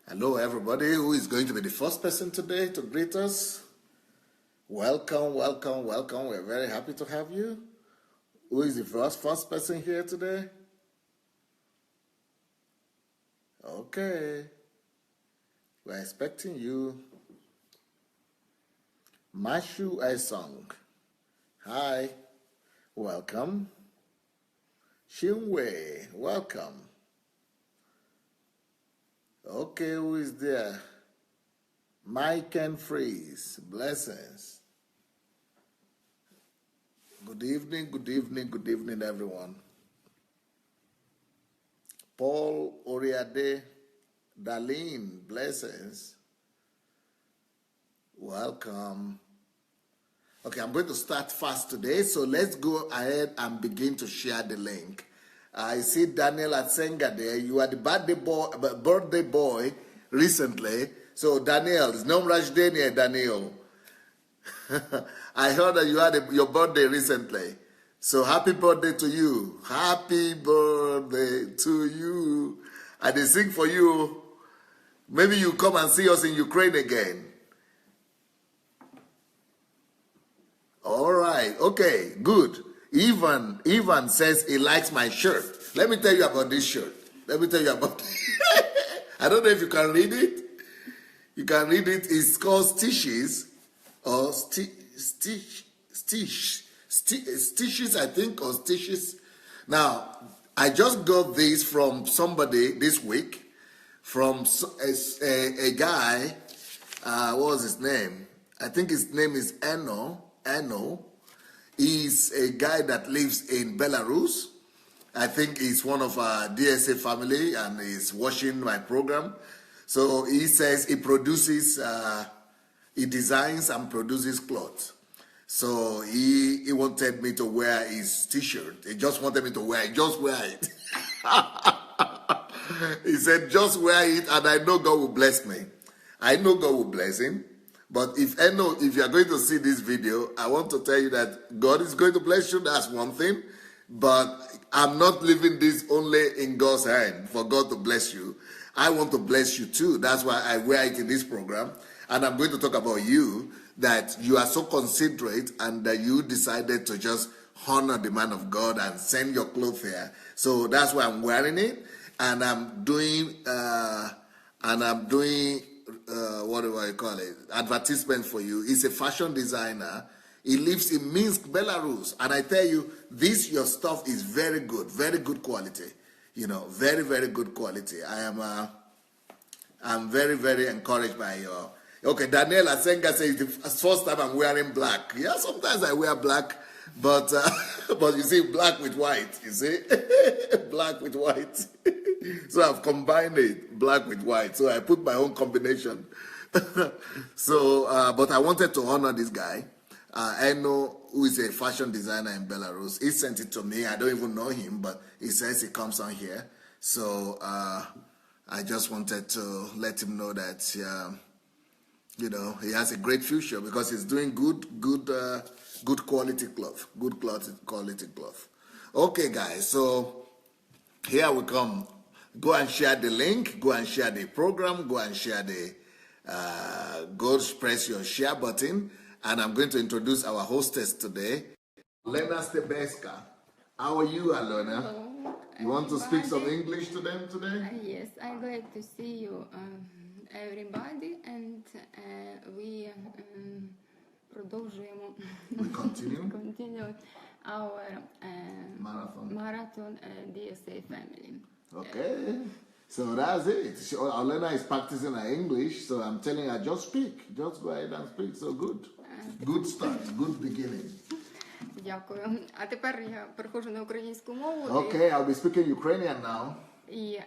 Hello, everybody. Who is going to be the first person today to greet us? Welcome, welcome, welcome. We're very happy to have you. Who is the first person here today? Okay. We're expecting you. Mashu Aisong. Hi. Welcome. Shinwei. Welcome. Okay, who is there? Mike and Freeze. Blessings. Good evening, good evening, good evening, everyone. Paul Oriade, Darlene, blessings. Welcome. Okay, I'm going to start fast today, so let's go ahead and begin to share the link. I see Daniel Atsenga there. You are the birthday boy recently. So Daniel, it's no Rajdania, Daniel. I heard that you had your birthday recently. So happy birthday to you. Happy birthday to you. I did sing for you. Maybe you come and see us in Ukraine again. All right. Okay, good. Ivan says he likes my shirt. Let me tell you about this shirt. Let me tell you about it. I don't know if you can read it. You can read it. It's called Stitches or Stitches, I think, or Stitches. Now, I just got this from somebody this week, from a guy. What was his name? I think his name is Eno. He's a guy that lives in Belarus. I think he's one of our DSA family and he's watching my program. So he says he produces, he designs and produces clothes. So he wanted me to wear his t-shirt. He just wanted me to wear it. Just wear it. He said, just wear it and I know God will bless me. I know God will bless him. But if you are going to see this video, I want to tell you that God is going to bless you. That's one thing. But I'm not leaving this only in God's hand for God to bless you. I want to bless you too. That's why I wear it in this program. And I'm going to talk about you, that you are so considerate and that you decided to just honor the man of God and send your clothes here. So that's why I'm wearing it. And I'm doing, what do I call it? Advertisement for you. He's a fashion designer. He lives in Minsk, Belarus. And I tell you, your stuff is very good quality. You know, very, very good quality. I'm very, very encouraged by your. Okay, Daniel Asenga says the first time I'm wearing black. Yeah, sometimes I wear black, but you see, black with white. You see, black with white. So I've combined it, black with white. So I put my own combination. So, but I wanted to honor this guy. Eno, who is a fashion designer in Belarus. He sent it to me. I don't even know him, but he says he comes on here. So I just wanted to let him know that, you know, he has a great future because he's doing good quality cloth. Good quality cloth. Okay, guys. So here we come. Go and share the link. Go and share the program. Go and share the. Go press your share button. And I'm going to introduce our hostess today, Lena Stebeska. How are you, Alona? Hello, you want to speak some English to them today? Yes, I'm glad to see you, everybody, and we continue our marathon DSA family. Okay. So that's it. Alena is practicing her English, so I'm telling her, just speak. Just go ahead and speak. So good. Good start. Good beginning. Дякую. А тепер я переходжу на українську мову. Okay, I'll be speaking Ukrainian now. І,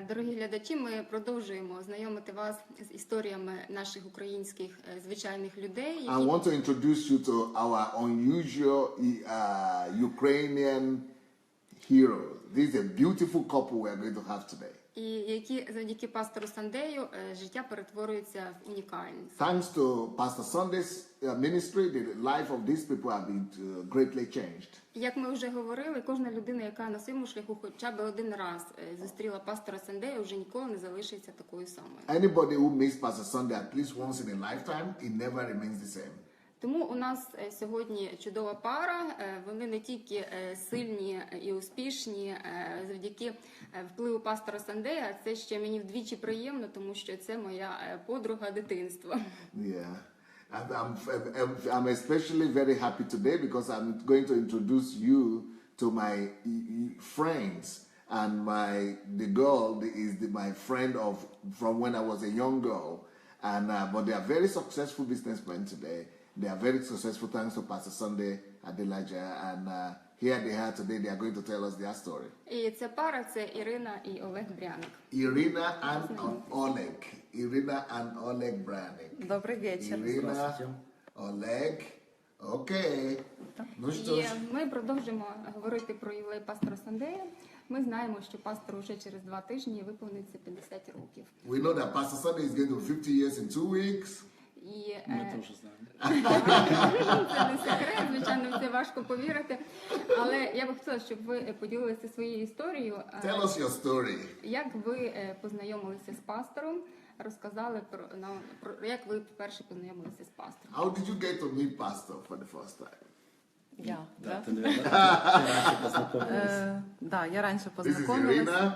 дорогі глядачі, ми продовжуємо знайомити вас з історіями наших українських звичайних людей. I want to introduce you to our unusual Ukrainian heroes. This is a beautiful couple we are going to have today. і які завдяки пастору Сандею життя перетворюється в унікальність. Thanks to Pastor Sunday's ministry, the life of these people have been greatly changed. Як ми вже говорили, кожна людина, яка на своєму шляху хоча б один раз зустріла пастора Сандея, вже ніколи не залишиться такою самою. Anybody who meets Pastor Sunday at least once in a lifetime, it never remains the same. Тому у нас сьогодні чудова пара. Вони не тільки сильні і успішні завдяки впливу пастора Сандея. Це ще мені вдвічі приємно, тому що це моя подруга дитинства. Yeah. And I'm especially very happy today because I'm going to introduce you to my friends. And the girl is my friend from when I was a young girl. And but they are very successful businessmen today. They are very successful thanks to Pastor Sunday, Adelaja, and here they are today. They are going to tell us their story. І ця пара – це Ірина і Олег Бряник. Irina and Oleg. Irina and Oleg Branik. Добрый вечер. Irina, Oleg. Окей. Ну що І ж. ми продовжимо говорити про ювілей пастора Сандея. Ми знаємо, що пастору вже через 2 тижні виповниться 50 років. We know that Pastor Sunday is going to 50 years in 2 weeks. І Мы тоже знаем. це не секрет, звичайно, в це важко повірити. Але я би хотіла, щоб ви поділилися своєю історією. Tell us your story. Як ви познайомилися з пастором, розказали про як ви вперше познайомилися з пастором. How did you get to meet Pastor for the first time? Я, Да, да? ты, наверное, раньше познакомилась. Да, я раньше This is познакомилась. Irina.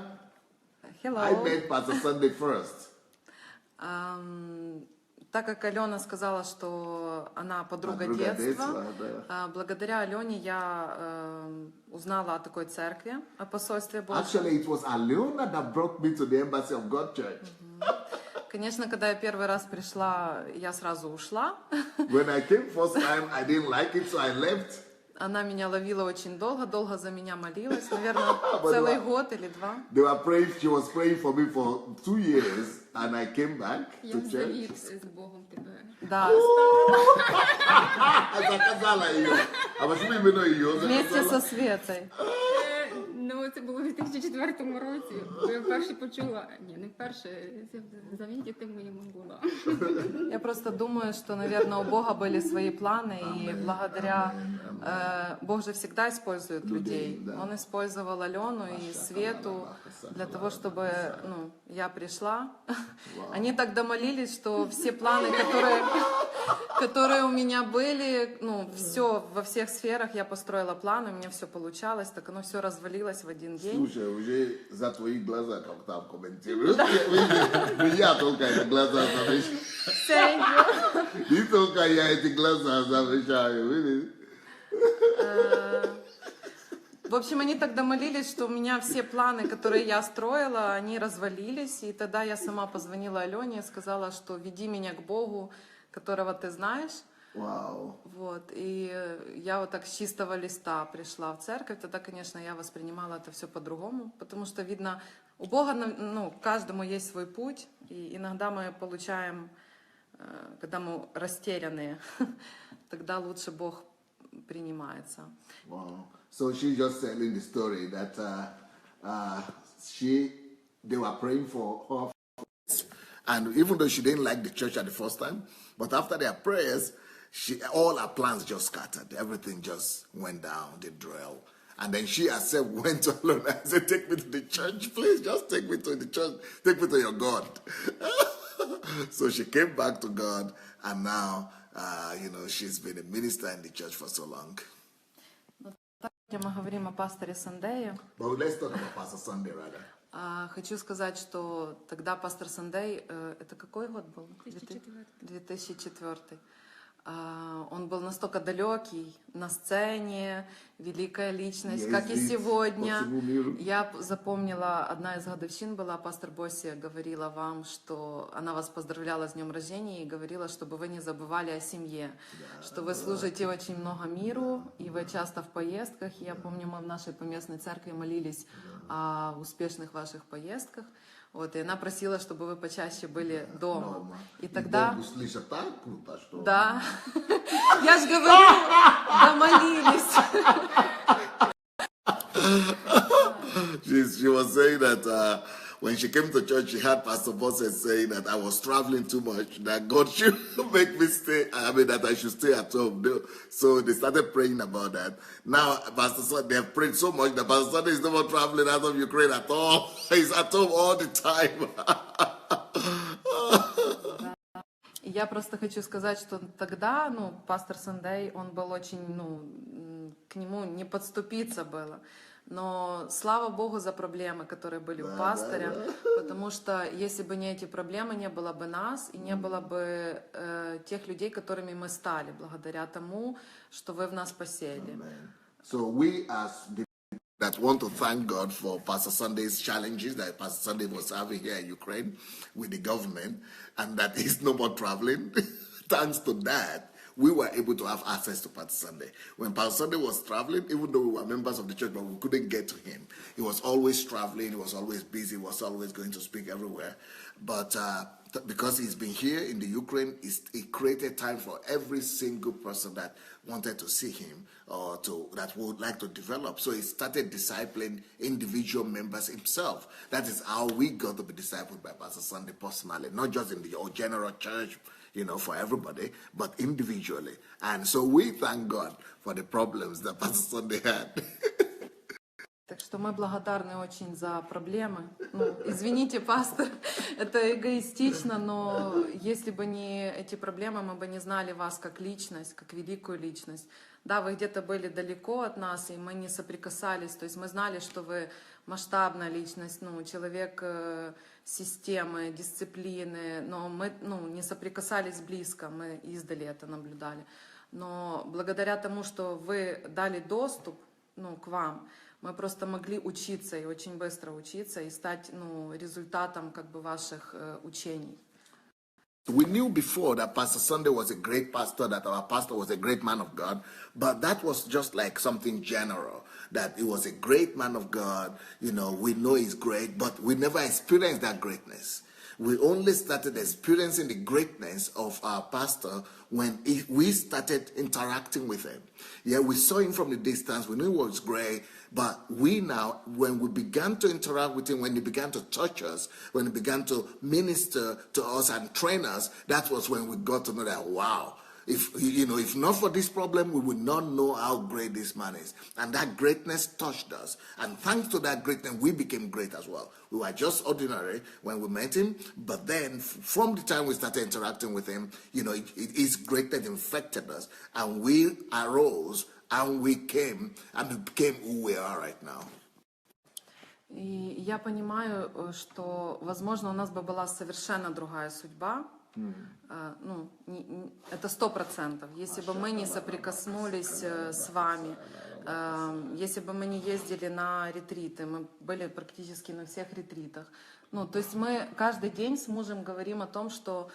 I Hello. met Pastor Sunday first. Так как Алена сказала, что она подруга Подруга детства, детства, да. благодаря Алене я узнала о такой церкви, о посольстве Божьем. Actually, it was Alena that brought me to the Embassy of God Church. Конечно, когда я первый раз пришла, я сразу ушла. When I came first time, I didn't like it, so I left. Она меня ловила очень долго, долго за меня молилась, наверное, Вот целый да. год или 2. They were praying. She was praying for me for 2 years, and I came back Я to church. завів з Богом тебе. Да, Заказала ее. А почему именно ее вместе заказала? со Светой. Ну, це було у 2004 році. Я вперше почула, не вперше, завідіти моєму була. Я просто думаю, что, наверное, у Бога были свои планы, и благодаря Бог же всегда использует людей. да. Он использовал Алену и Свету для того, чтобы я пришла. Они так домолились, что все планы, которые у меня были, все во всех сферах я построила планы, у меня все получалось, так оно все развалилось в один день. Слушай, уже за твои глаза как там комментируют. Я только эти глаза замечаю. Thank you. Не только я эти глаза замечаю, видишь? В общем, они так домолились, что у меня все планы, которые я строила, они развалились. И тогда я сама позвонила Алене и сказала, что веди меня к Богу, которого ты знаешь. Вау. Вот. И я вот так с чистого листа пришла в церковь. Тогда, конечно, я воспринимала это все по-другому. Потому что, видно, у Бога, каждому есть свой путь. И иногда мы получаем, когда мы растерянные, тогда лучше Бог принимается. Wow. So she's just telling the story that they were praying for her. And even though she didn't like the church at the first time, but after their prayers, all her plans just scattered. Everything just went down the drain. And then she herself went to Alona and said, take me to the church, please, just take me to the church, take me to your God. So she came back to God, and now, she's been a minister in the church for so long. Мы говорим о пасторе Сандее. But let's talk about Pastor Sunday, rather. Хочу сказать, что тогда пастор Сандей, это какой год был? 2004. Он был настолько далекий, на сцене, великая личность, как и сегодня. Я запомнила, одна из годовщин была, пастор Босси говорила вам, что она вас поздравляла с днем рождения и говорила, чтобы вы не забывали о семье, что вы служите очень много миру, и вы часто в поездках. Я помню, мы в нашей поместной церкви молились о успешных ваших поездках. Вот, и она просила, чтобы вы почаще были дома. И тогда... так круто, что... Да. Я же говорю, домолились. She was saying that when she came to church, she heard Pastor Bosse saying that I was traveling too much, that God should make me stay, that I should stay at home. So they started praying about that. Now, Pastor Sunday, they have prayed so much that Pastor Sunday is no more traveling out of Ukraine at all. He's at home all the time. Я просто хочу сказать, что тогда, пастор Сандей, он был очень, к нему не подступиться было. Но слава Богу за проблемы, которые были у пастыря, потому что если бы не эти проблемы, не было бы нас и не было бы тех людей, которыми мы стали, благодаря тому, что вы в нас посеяли. So we as that want to thank God for Pastor Sunday's challenges that Pastor Sunday was having here in Ukraine with the government, and that he's no more traveling. Thanks to that, we were able to have access to Pastor Sunday. When Pastor Sunday was traveling, even though we were members of the church, but we couldn't get to him. He was always traveling, he was always busy, he was always going to speak everywhere. But because he's been here in the Ukraine, he created time for every single person that wanted to see him or that would like to develop. So he started discipling individual members himself. That is how we got to be discipled by Pastor Sunday personally, not just in the general church, for everybody, but individually. And so we thank God for the problems that Pastor Sunday had. Так что мы благодарны очень за проблемы. Извините, пастор, это эгоистично, но если бы не эти проблемы, мы бы не знали вас как личность, как великую личность. Да, вы где-то были далеко от нас, и мы не соприкасались. То есть мы знали, что вы масштабная личность, человек системы, дисциплины, но мы не соприкасались близко, мы издали это наблюдали. Но благодаря тому, что вы дали доступ к вам, мы просто могли учиться и очень быстро учиться и стать результатом ваших учений. We knew before that Pastor Sunday was a great pastor, that our pastor was a great man of God, but that was just like something general, that he was a great man of God, we know he's great, but we never experienced that greatness. We only started experiencing the greatness of our pastor when we started interacting with him. Yeah, we saw him from the distance, we knew he was great, but we now, when we began to interact with him, when he began to touch us, when he began to minister to us and train us, that was when we got to know that, wow, if not for this problem, we would not know how great this man is. And that greatness touched us. And thanks to that greatness, we became great as well. We were just ordinary when we met him, but then from the time we started interacting with him, his greatness infected us. And we arose and we came and we became who we are right now. И я понимаю, что, возможно, у нас бы была совершенно другая судьба. Это 100%. Если бы мы не соприкоснулись с вами, если бы мы не ездили на ретриты, мы были практически на всех ретритах. То есть мы каждый день с мужем говорим о том, что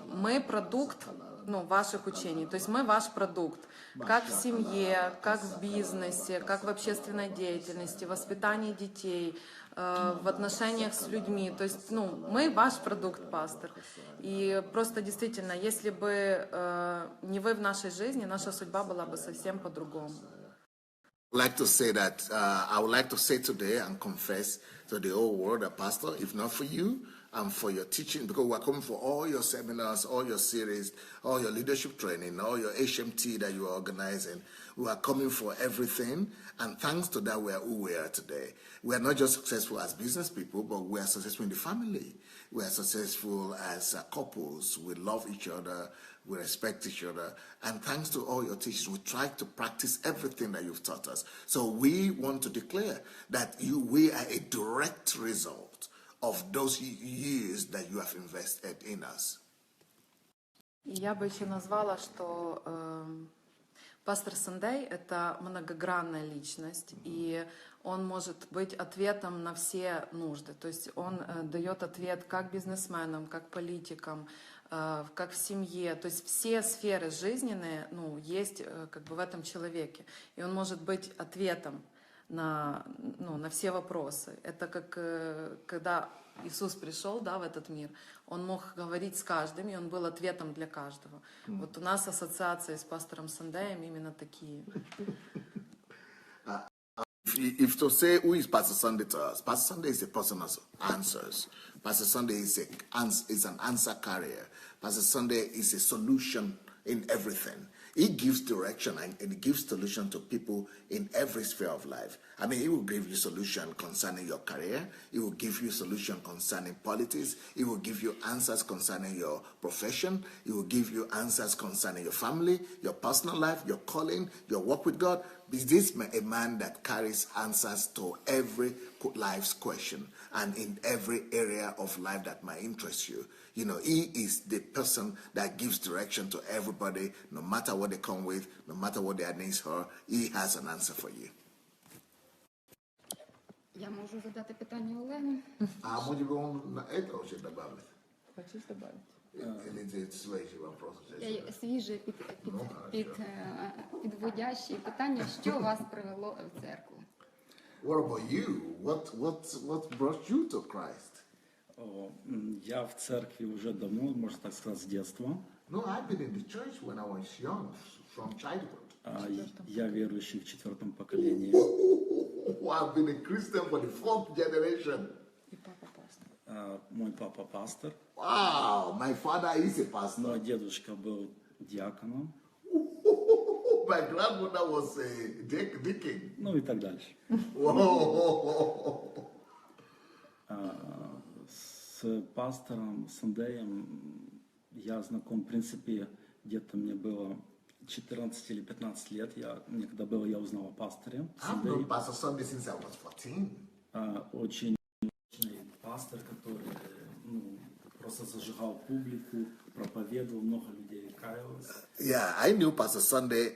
мы продукт ваших учений. То есть мы ваш продукт. Как в семье, как в бизнесе, как в общественной деятельности, воспитании детей, в отношениях с людьми. То есть, мы ваш продукт, пастор. И просто действительно, если бы не вы в нашей жизни, наша судьба была бы совсем по-другому. I would like to say today and confess to the whole world that, Pastor, if not for you and for your teaching, because we're coming for all your seminars, all your series, all your leadership training, all your HMT that you are organizing, we are coming for everything. And thanks to that, we are who we are today. We are not just successful as business people, but we are successful in the family. We are successful as couples. We love each other. We respect each other. And thanks to all your teachings, we try to practice everything that you've taught us. So we want to declare that we are a direct result of those years that you have invested in us. Я бы еще назвала, что пастор Сандей — это многогранная личность, и он может быть ответом на все нужды. То есть он дает ответ как бизнесменам, как политикам, как в семье. То есть все сферы жизненные есть в этом человеке. И он может быть ответом на все вопросы. Это как когда Иисус пришел в этот мир, он мог говорить с каждым, и он был ответом для каждого. Вот у нас ассоциации с пастором Сандеем именно такие. if to say who is Pastor Sunday to us, Pastor Sunday is a person of answers. Pastor Sunday is an answer carrier. Pastor Sunday is a solution in everything. He gives direction and he gives solution to people in every sphere of life. I mean, he will give you solution concerning your career. He will give you solution concerning politics. He will give you answers concerning your profession. He will give you answers concerning your family, your personal life, your calling, your work with God. Is this a man that carries answers to every life's question and in every area of life that might interest you? You know, he is the person that gives direction to everybody, no matter what they come with, no matter what their needs are. He has an answer for you. Я можу задати питання Олегу. А може би он на это ще добавить? Хочешь добавить? Или це свіжий вопрос? Свіже підводящі питання. Що вас привело в церкву? What about you? What brought you to Christ? Я в церкви уже давно, можно так сказать, с детства. No, I've been in the church when I was young, from childhood. Я верующий в 4-м поколении. I've been a Christian for the 4th generation. И папа пастор. Мой папа пастор. Wow, my father is a pastor. Мой дедушка был диаконом. My grandmother was a deacon. Ну и так дальше. Whoa. С пастором Сандеем я знаком, в принципе, где-то мне было 14 или 15 лет. Мне когда было, я узнал о пасторе. I've known Pastor Sunday since I was 14. Очень пастор, который просто зажигал публику, проповедовал, много людей каялось. Yeah, I knew Pastor Sunday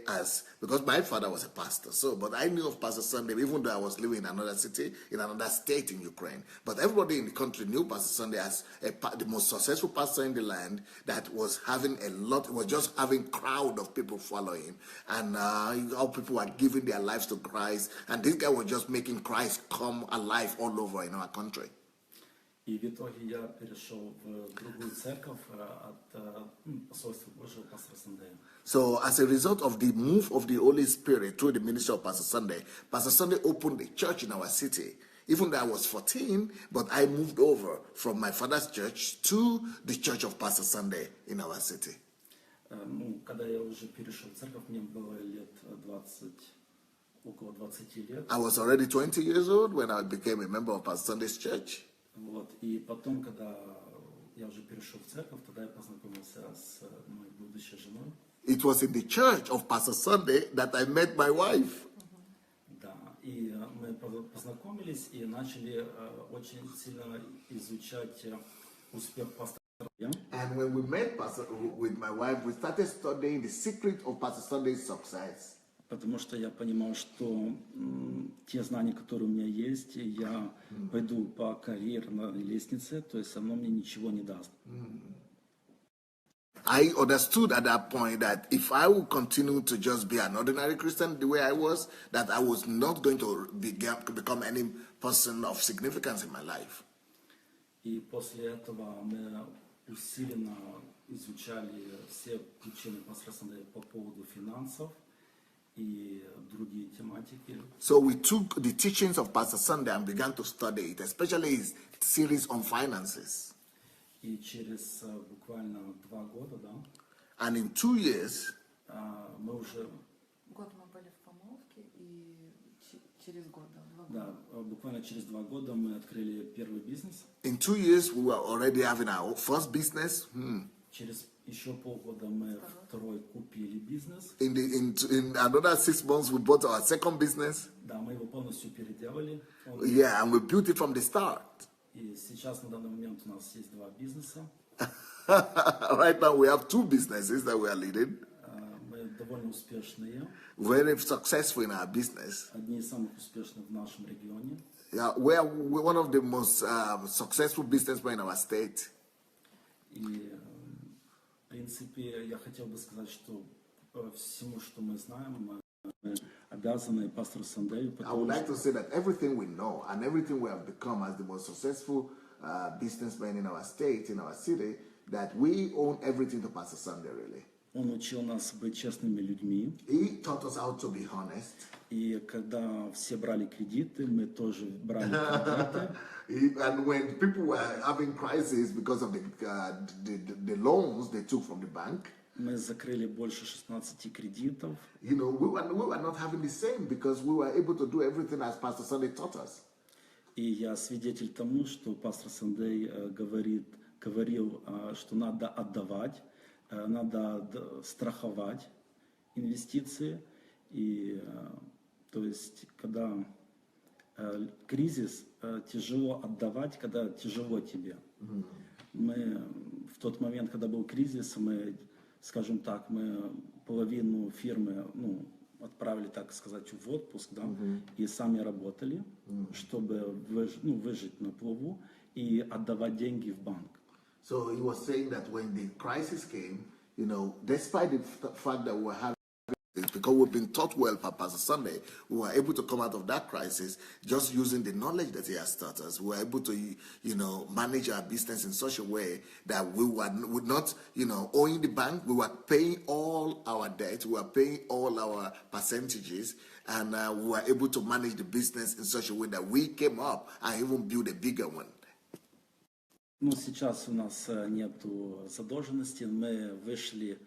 because my father was a pastor. But I knew of Pastor Sunday even though I was living in another city, in another state in Ukraine. But everybody in the country knew Pastor Sunday as the most successful pastor in the land that was just having crowd of people following. And all people were giving their lives to Christ. And this guy was just making Christ come alive all over in our country. И в итоге я перешел в другую церковь от посольства Божьего пастора Сандея. So as a result of the move of the Holy Spirit through the ministry of Pastor Sunday opened a church in our city. Even though I was 14, but I moved over from my father's church to the church of Pastor Sunday in our city. Когда я уже перешел в церковь, мне было лет 20, около 20 лет. I was already 20 years old when I became a member of Pastor Sunday's church. Вот. И потом, когда я уже перешел в церковь, тогда я познакомился с моей будущей женой. It was in the church of Pastor Sunday that I met my wife. Да, и мы познакомились и начали очень сильно изучать успех пастора. And when we met with my wife, we started studying the secret of Pastor Sunday's success. Потому что я понимал, что те знания, которые у меня есть, я пойду по карьерной лестнице, то есть оно мне ничего не даст. I understood at that point that if I would continue to just be an ordinary Christian the way I was, that I was not going to become any person of significance in my life. И после этого мы усиленно изучали все учения пастора Сандея по поводу финансов и другие тематики. So we took the teachings of Pastor Sunday and began to study it, especially his series on finances. И через буквально 2 года, да, And in 2 years, мы уже... Год мы были в помолвке, и через год, 2 года. Да, буквально через 2 года мы открыли первый бизнес. in 2 years, we were already having our first business. Через еще полгода мы второй купили бизнес. In another 6 months, we bought our second business. Да, мы его полностью переделали. Yeah, and we built it from the start. И сейчас на данный момент у нас есть 2 бизнеса. Right now, we have 2 businesses that we are leading. Мы довольно успешные. Very successful in our business. Одни из самых успешных в нашем регионе. Yeah, we're one of the most successful businessmen in our state. И, в принципе, я хотел бы сказать, что всему, что мы знаем, мы обязаны пастору Сандею. I would like to say that everything we know and everything we have become as the most successful businessmen in our state, in our city, that we own everything to Pastor Sunday, really. Он учил нас быть честными людьми. He taught us how to be honest. И когда все брали кредиты, мы тоже брали кредиты. And when people were having crises because of the loans they took from the bank, Мы закрыли больше 16 кредитов. you know, we were not having the same because we were able to do everything as Pastor Sunday taught us. И я свидетель тому, что пастор Сандей говорил, что надо отдавать, надо страховать инвестиции. И то есть, когда кризис, тяжело отдавать, когда тяжело тебе. Мы в тот момент, когда был кризис, мы, скажем так, мы половину фирмы, отправили, так сказать, в отпуск, да, и сами работали, чтобы выжить на плаву и отдавать деньги в банк. So he was saying that when the crisis came, you know, despite the fact that we were having, because we've been taught well by Pastor Sunday, we were able to come out of that crisis just using the knowledge that he has taught us. We were able to, you know, manage our business in such a way that we would not, you know, owing the bank, we were paying all our debt, we were paying all our percentages, and we were able to manage the business in such a way that we came up and even built a bigger one. Ну, сейчас у нас нету задолженности, мы вышли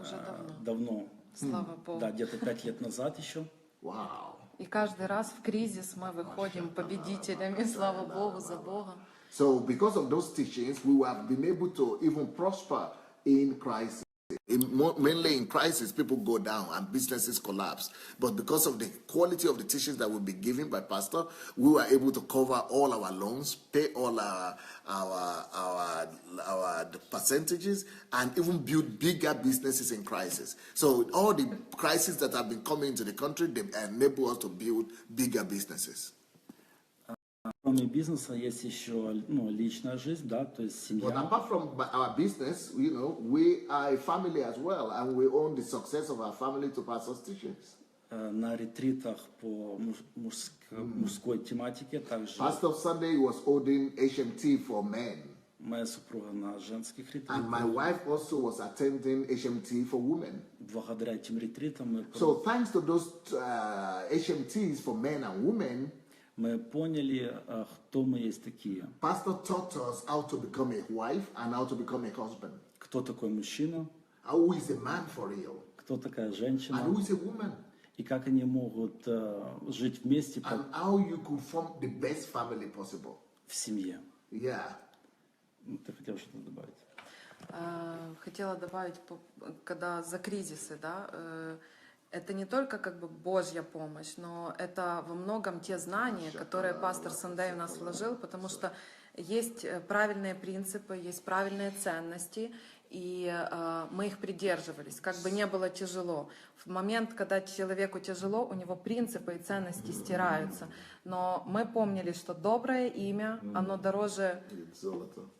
Уже давно. Слава Богу. Да, где-то 5 лет назад еще. Wow. И каждый раз в кризис мы выходим победителями, слава Богу, за Бога. So because of those teachings, we have been able to even prosper in crisis. Mainly in crisis, people go down and businesses collapse. But because of the quality of the teachings that we've been given by Pastor, we were able to cover all our loans, pay all our percentages, and even build bigger businesses in crisis. So all the crises that have been coming into the country, they enable us to build bigger businesses. Кроме бизнеса есть еще личная жизнь, да, то есть But семья. apart from our business, you know, we are a family as well, and we own the success of our family to Pastor's teachings. На ретритах по мужской тематике также Pastor Sunday was holding HMT for men, моя супруга на женских and ретритах. my wife also was attending HMT for women. Благодаря этим ретритам So thanks to those HMTs for men and women, мы поняли, кто мы есть такие. Pastor taught us how to become a wife and how to become a husband. Кто такой мужчина, Who is a man for real, кто такая and женщина, who is a woman, и как они могут жить вместе and how you could form the best family possible. в семье. Yeah. Ты хотел что-то добавить? Хотела добавить, когда за кризисы, да, это не только как бы Божья помощь, но это во многом те знания, которые пастор Сандей у нас вложил, потому что есть правильные принципы, есть правильные ценности, и мы их придерживались, как бы не было тяжело. В момент, когда человеку тяжело, у него принципы и ценности стираются. Но мы помнили, что доброе имя, оно дороже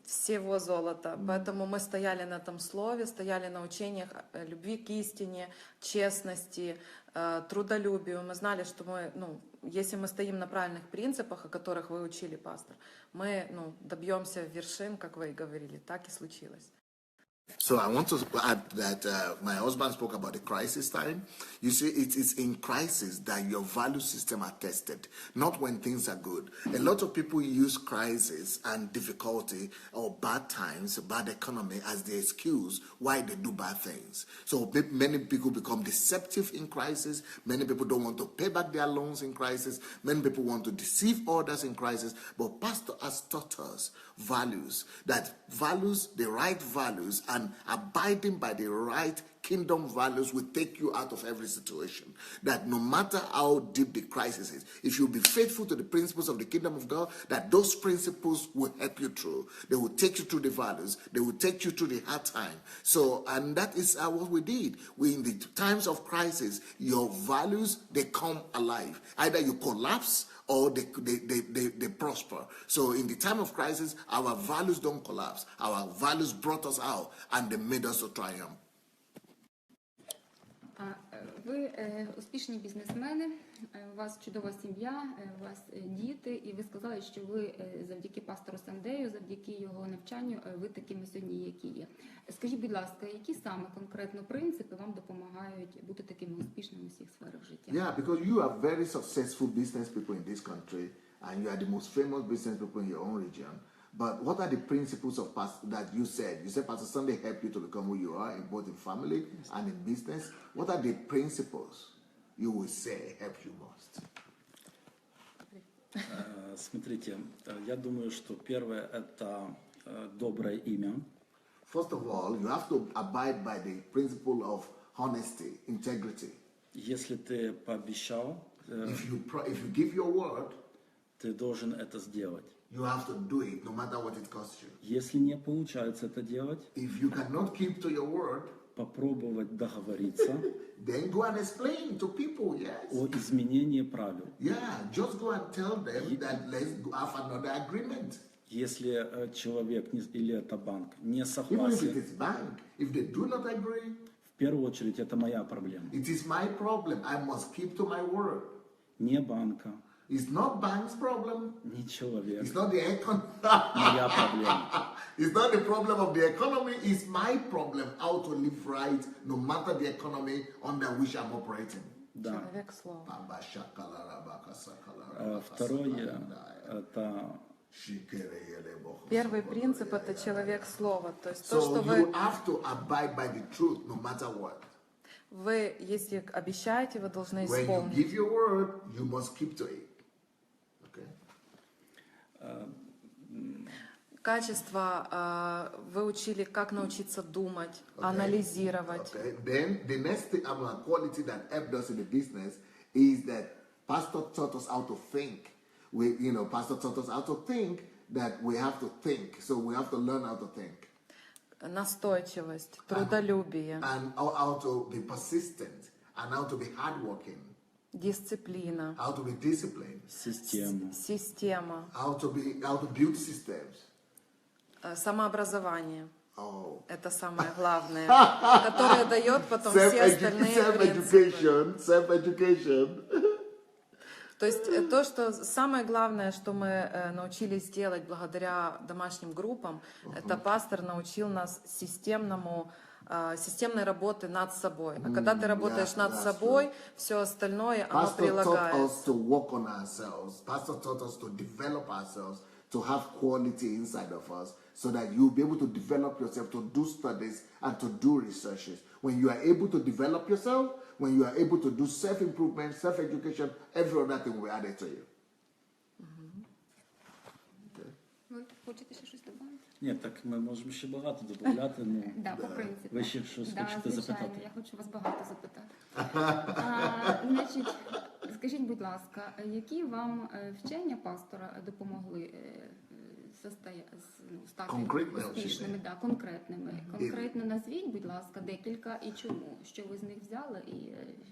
всего золота. Поэтому мы стояли на этом слове, стояли на учениях любви к истине, честности, трудолюбию. Мы знали, что мы, если мы стоим на правильных принципах, о которых вы учили, пастор, мы добьемся вершин, как вы и говорили. Так и случилось. So I want to add that my husband spoke about the crisis time. You see, it is in crisis that your value system are tested, not when things are good. A lot of people use crisis and difficulty or bad times, bad economy as the excuse why they do bad things. So many people become deceptive in crisis. Many people don't want to pay back their loans in crisis. Many people want to deceive others in crisis. But Pastor has taught us values, the right values, and abiding by the right kingdom values will take you out of every situation. That no matter how deep the crisis is, if you be faithful to the principles of the kingdom of God, that those principles will help you through. They will take you through the valleys. They will take you through the hard time. So, and that is what we did. In the times of crisis, your values, they come alive. Either you collapse or they prosper. So in the time of crisis, our values don't collapse. Our values brought us out and they made us to triumph. Ви успішні бізнесмени, у вас чудова сім'я, у вас діти, і ви сказали, що ви завдяки пастору Сандею, завдяки його навчанню, ви такими сьогодні, які є. Скажіть, будь ласка, які саме конкретно принципи вам допомагають бути такими успішними у всіх сферах життя? Yeah, because you are very successful business people in this country, and you are the most famous business people in your own region. But what are the principles of that you said? You said Pastor Sunday helped you to become who you are, in both in family and in business. What are the principles you would say help you most? Смотрите, я думаю, что первое – это доброе имя. First of all, you have to abide by the principle of honesty, integrity. Если ты пообещал, If you give your word, ты должен это сделать. you have to do it, no matter what it costs you. Если не получается это делать, If you cannot keep to your word, попробовать договориться then go and explain to people, yes. о изменении правил. Yeah, just go and tell them that let's have another agreement. Если человек или это банк не Even if it согласен, is bank, if they do not agree, в первую очередь это моя проблема. it is my problem. I must keep to my word. Не банка, It's not bank's problem. не человек. It's not the Моя проблема. It's not the problem of the economy. It's my problem how to live right, no matter the economy under which I'm operating. Да. Человек слова. Второе – это Первый принцип – это человек слова. То есть то, So что you вы, have to abide by the truth, no matter what. если обещаете, вы должны When you исполнить. give your word, you must keep to it. Okay. Качество, вы учили, как научиться думать, анализировать. Okay. Then the next thing about quality that helped us in the business is that Pastor taught us how to think. Pastor taught us how to think, that we have to think. So we have to learn how to think. Настойчивость, трудолюбие, And how to be persistent, and how to be hardworking, дисциплина, how to be disciplined, система, how to build systems. самообразование. Oh. Это самое главное, которое дает потом все остальные принципы. Self-education. То есть то, что самое главное, что мы научились делать благодаря домашним группам, это пастор научил нас системной работы над собой. А когда ты работаешь над собой, все остальное, оно Pastor taught прилагается. us to work on ourselves. Pastor taught us to develop ourselves, to have quality inside of us, so that you'll be able to develop yourself, to do studies and to do researches. When you are able to develop yourself, when you are able to do self-improvement, self-education, every other thing will be added to you. Okay. Ви хочете ще щось додати? Ні, так ми можемо ще багато додати, ну Да, по принципу. ви ще щось хочете звичайно, запитати? я хочу вас багато запитати. Значить, скажіть, будь ласка, які вам вчення пастора допомогли стати Конкретне успішними? вчення? Да, конкретними. Конкретно назвіть, будь ласка, декілька і чому? Що ви з них взяли і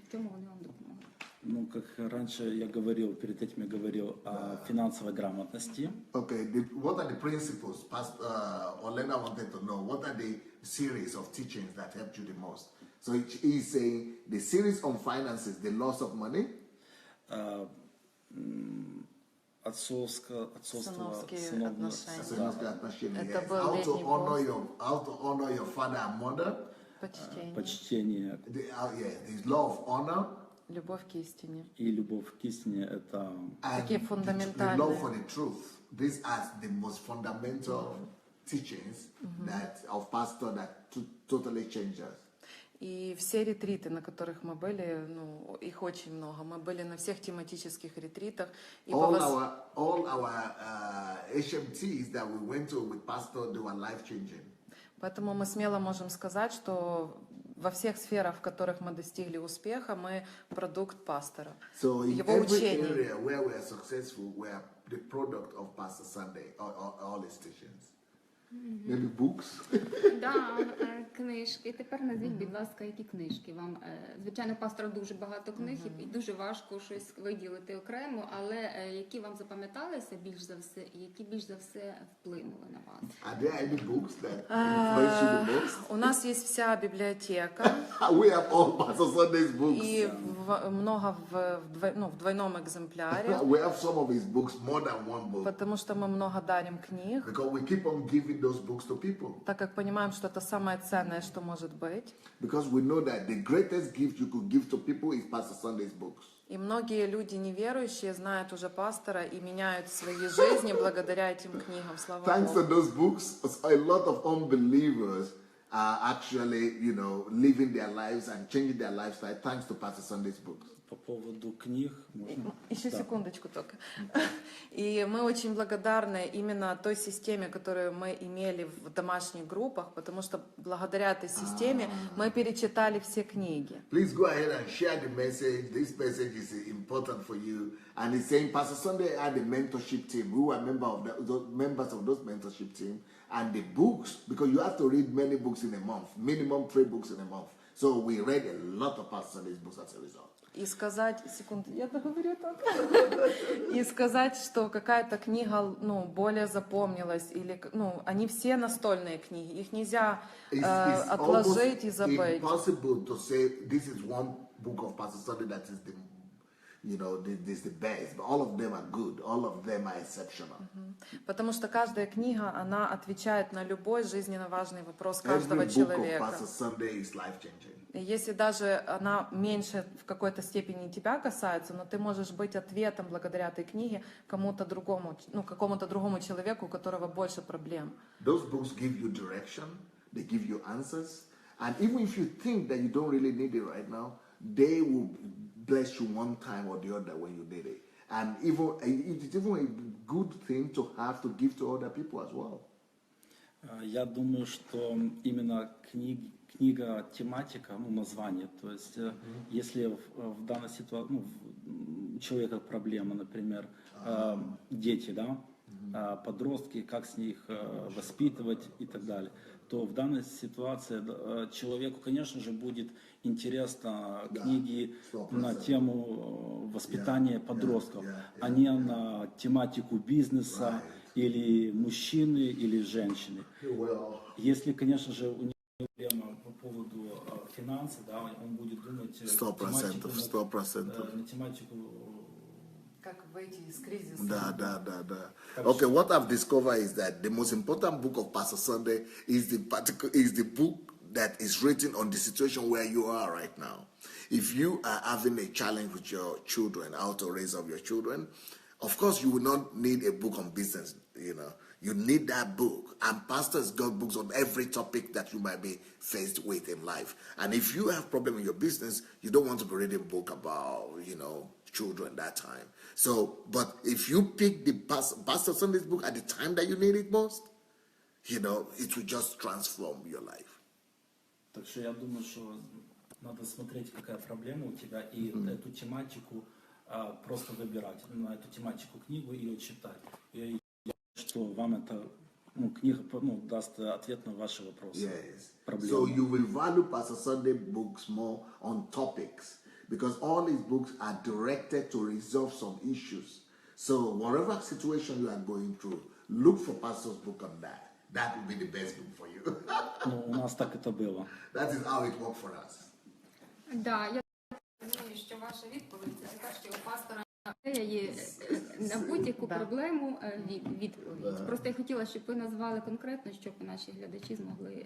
в чому вони вам допомогли? Ну, как раньше я говорил, перед этим я говорил о финансовой грамотности. Okay, what are the principles? Orlando wanted to know, what are the series of teachings that helped you the most? So he's saying the series on finances, the loss of money. Сыновские отношения. Сыновские отношения, Это yes. был How to летний honor your father and mother. Почтение. The law of honor. Любовь к истине. И любовь к истине – это Такие The фундаментальные. love for the truth. These are the most fundamental teachings of pastor that totally change us. И все ретриты, на которых мы были, ну, их очень много. Мы были на всех тематических ретритах. И All our HMTs that we went to with pastor, they were life-changing. Поэтому мы смело можем сказать, что во всех сферах, в которых мы достигли успеха, мы продукт пастора. So in Его every учения. area where we are successful, we are the product of Pastor Sunday, all his teachings. Maybe books. Да, книжки. Тепер назвіть, будь ласка, які книжки вам. Звичайно, пастора дуже багато книг і дуже важко щось виділити окремо, але які вам запам'яталися більш за все, і які більш за все вплинули на вас? Are there any books that influence you the most? У нас есть вся библиотека. We have all Pastor Sunday's books. И много в двойном экземпляре. We have some of his books, more than one book. Потому что мы много дарим книг. Because we keep on giving those books to people. Так как понимаем, что это самое ценное, что может быть. Because we know that the greatest gift you could give to people is Pastor Sunday's books. И многие люди неверующие знают уже пастора и меняют свои жизни благодаря этим книгам. Слава Thanks to Богу. those books, a lot of unbelievers are actually, living their lives and changing their lifestyle thanks to Pastor Sunday's books. По поводу книг, можно? Еще Да. секундочку только. И мы очень благодарны именно той системе, которую мы имели в домашних группах, потому что благодаря этой системе мы перечитали все книги. Please go ahead and share the message. This message is important for you. And it's saying Pastor Sunday had a mentorship team. We were those members of those mentorship team. And the books, because you have to read many books in a month, minimum 3 books in a month. So we read a lot of Pastor Sunday's books as a result. И сказать, секунду, я договорю так. И сказать, что какая-то книга, более запомнилась, или, они все настольные книги, их нельзя отложить и забыть. It's impossible to say this is one book of Pastor Sunday that is the best. But all of them are good. All of them are exceptional. Потому что каждая книга, она отвечает на любой жизненно важный вопрос каждого Every book of человека. Pastor Sunday is life-changing. Если даже она меньше в какой-то степени тебя касается, но ты можешь быть ответом благодаря этой книге кому-то другому, какому-то другому человеку, у которого больше проблем. Those books give you direction, they give you answers, and even if you think that you don't really need it right now, they will bless you one time or the other when you need it. And it's even a good thing to have to give to other people as well. Я думаю, что именно книга, тематика, название, то есть если в данной ситуации, у человека проблема, например, дети, да, подростки, как с них воспитывать и так далее, то в данной ситуации человеку, конечно же, будет интересно книги на тему воспитания подростков, а не на тематику бизнеса или мужчины, или женщины. Если, конечно же, у него проблема по поводу финансов, да, он будет думать 100%. на тематику. Как выйти из кризиса. Да. Okay, what I've discovered is that the most important book of Pastor Sunday is the book that is written on the situation where you are right now. If you are having a challenge with your children, how to raise up your children, of course you will not need a book on business, You need that book. And pastors got books on every topic that you might be faced with in life. And if you have problem in your business, you don't want to be reading a book about, children that time. So, but if you pick the Pastor Sunday's book at the time that you need it most, it will just transform your life. Так что я думаю, что надо смотреть, какая проблема у тебя, и эту тематику просто выбирать, на эту тематику книгу и ее читать. И я думаю, что вам эта книга даст ответ на ваши вопросы. Yes. So you will value Pastor Sunday books more on topics, because all his books are directed to resolve some issues. So whatever situation you are going through, look for Pastor's book on that. That will be the best book for you. У нас так это было. That is how it worked for us. Да, я розумію, що ваша відповідь це така, що у пастора є на будь-яку проблему відповідь. Просто я хотіла, щоб ви назвали конкретно, щоб наші глядачі змогли,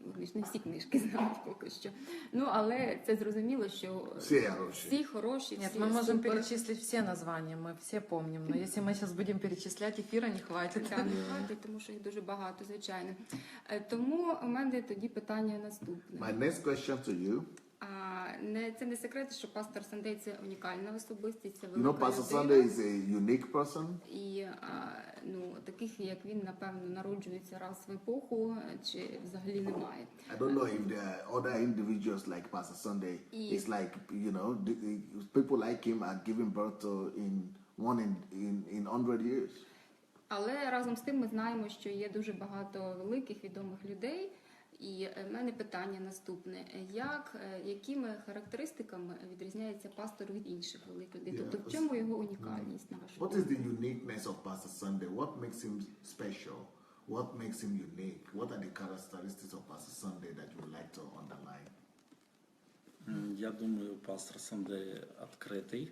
вони ж не всі книжки знають поки що. Але це зрозуміло, що всі хороші. Нет, мы можем перечислить все названия, мы все помним, но если мы сейчас будем перечислять, эфира не хватит. Так, не хватить, тому що їх дуже багато, звичайно. Тому у мене тоді питання наступне. My next question to you. Це не секрет, що пастор Сандей – це унікальна особистість, це велика Pastor Sunday is a unique person. І таких, як він, напевно, народжується раз в епоху, чи взагалі немає. I don't know if there are other individuals like Pastor Sunday. It's like, people like him are giving birth to in 100 years. Але разом з тим ми знаємо, що є дуже багато великих відомих людей. І в мене питання наступне: якими характеристиками відрізняється пастор від інших великих людей? Тобто в чому його унікальність на вашу What is думку? the uniqueness of Pastor Sunday? What makes him special? What makes him unique? What are the characteristics of Pastor Sunday that you would like to underline? Я думаю, пастор Сандей открытый.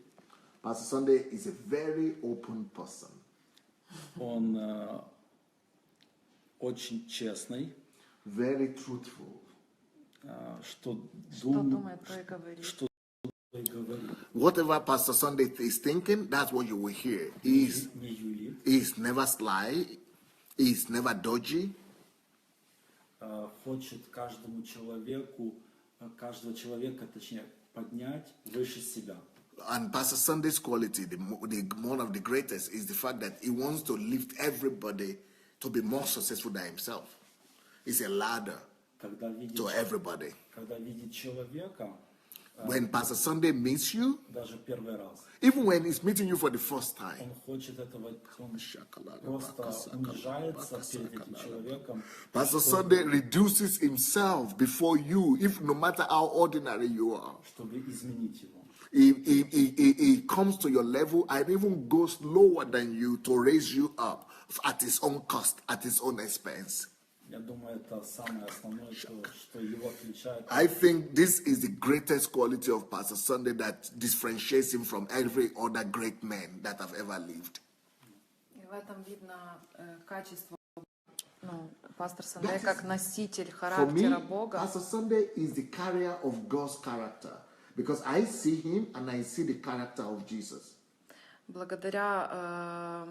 Pastor Sunday is a very open person. Он очень честный. Very truthful. Что думает, то и говорит. Что и говорит. Whatever Pastor Sunday is thinking, that's what you will hear. He's never sly. He's never dodgy. Хочет каждого человека, точнее, поднять выше себя. And Pastor Sunday's quality, one of the greatest, is the fact that he wants to lift everybody to be more successful than himself. It's a ladder to everybody. Когда видит человека, when Pastor Sunday meets you, даже первый раз, even when he's meeting you for the first time, он хочет этого, он просто унижается перед этим человеком. Pastor Sunday reduces himself before you, if no matter how ordinary you are. Чтобы изменить его. He comes to your level and even goes lower than you to raise you up at his own cost, at his own expense. Я думаю, это самое основное, что его отличает. I think this is the greatest quality of Pastor Sunday that differentiates him from every other great man that have ever lived. И в этом видно качество, пастор Сандей как носитель характера Бога. Pastor Sunday is the carrier of God's character because I see him and I see the character of Jesus. Благодаря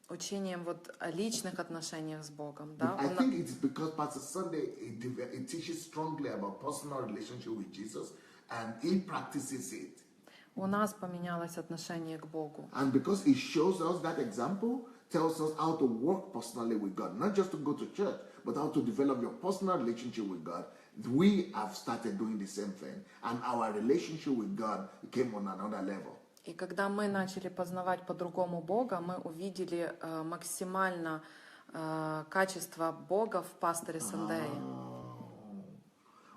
учением о личных отношениях с Богом, да? I think it's because Pastor Sunday it teaches strongly about personal relationship with Jesus and he practices it. У нас поменялось отношение к Богу. And because he shows us that example, tells us how to work personally with God, not just to go to church, but how to develop your personal relationship with God. We have started doing the same thing, and our relationship with God came on another level. И когда мы начали познавать по-другому Бога, мы увидели максимально качество Бога в пасторе Сандее.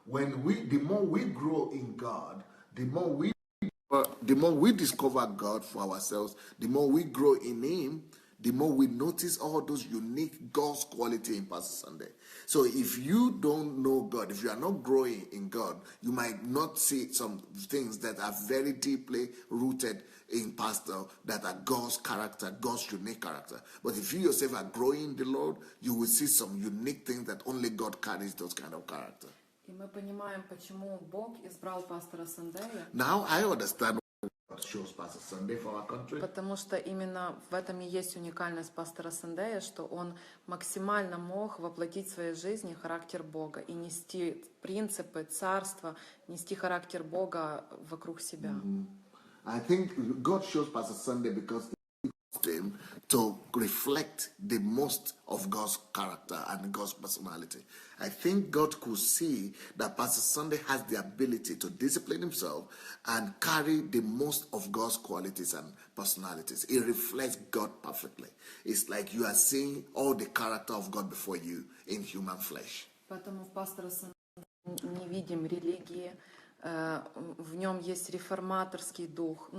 The more we grow in God, the more we discover God for ourselves, the more we grow in Him, the more we notice all those unique God's quality in Pastor Sunday. So if you don't know God, if you are not growing in God, you might not see some things that are very deeply rooted in Pastor, that are God's character, God's unique character. But if you yourself are growing in the Lord, you will see some unique things that only God carries those kind of character. И мы понимаем, почему Бог избрал пастора Сандея. Now I understand what shows Pastor Sunday for our country. Потому что именно в этом и есть уникальность пастора Сандея, что он максимально мог воплотить в своей жизни характер Бога и нести принципы царства, нести характер Бога вокруг себя. I think God shows Pastor Sunday because he wants him to reflect the most of God's character and God's personality. I think God could see that Pastor Sunday has the ability to discipline himself and carry the most of God's qualities and personalities. He reflects God perfectly. It's like you are seeing all the character of God before you in human flesh. Поэтому в пастора Сандея не видим религии. В нем есть реформаторский дух.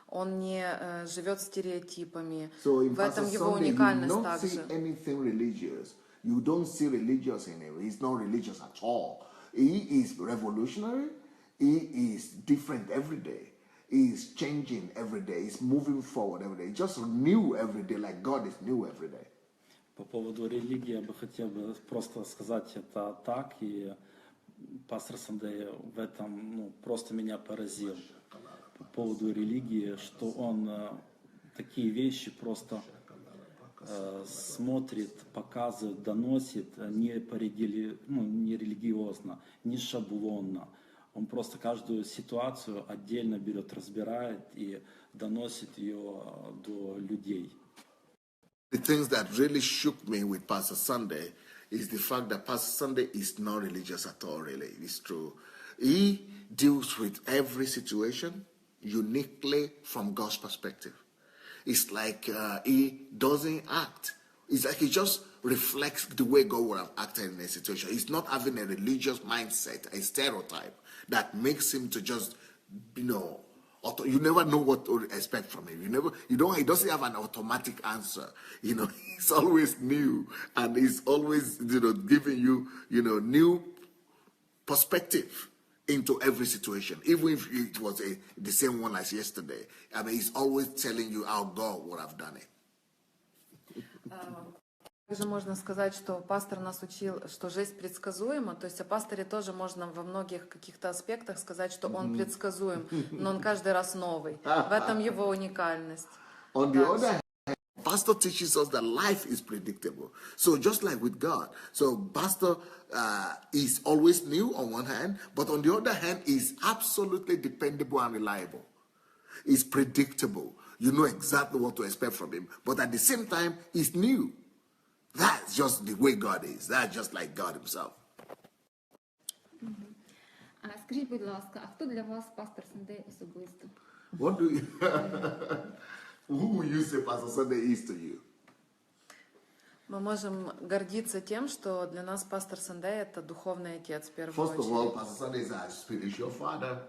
Он не живет стереотипами. В этом его уникальность также. You don't see religious in him. He's not religious at all. He is revolutionary. He is different every day. He is changing every day. He's moving forward every day. He's just new every day, like God is new every day. По поводу религии я бы хотел просто сказать это так, и пастор Сандей в этом просто меня поразил. По поводу религии, что он такие вещи просто смотрит, показывает, доносит не религиозно, не шаблонно. Он просто каждую ситуацию отдельно берет, разбирает и доносит ее до людей. The things that really shook me with Pastor Sunday is the fact that Pastor Sunday is not religious at all, really. It's true. He deals with every situation uniquely from God's perspective. It's like he doesn't act It's like he just reflects the way God would have acted in a situation. He's not having a religious mindset, a stereotype that makes him to just, you never know what to expect from him. He doesn't have an automatic answer. He's always new, and he's always, giving you, new perspective into every situation, even if it was the same one as yesterday. I mean, he's always telling you how God would have done it. Также можно сказать, что пастор нас учил, что жизнь предсказуема, то есть о пасторе тоже можно во многих каких-то аспектах сказать, что он предсказуем, но он каждый раз новый. В этом его уникальность. On the other hand, Pastor teaches us that life is predictable. So just like with God, so Pastor is always new on one hand, but on the other hand, is absolutely dependable and reliable. He's predictable. You know exactly what to expect from him, but at the same time, he's new. That's just the way God is. That's just like God himself. Скажіть, будь ласка, а хто для вас пастор Сандей особисто? What do you... Who will you say Pastor Sunday is to you? Мы можем гордиться тем, что для нас пастор Сандей — это духовный отец в первую First of all, очередь. Pastor Sunday is our spiritual father.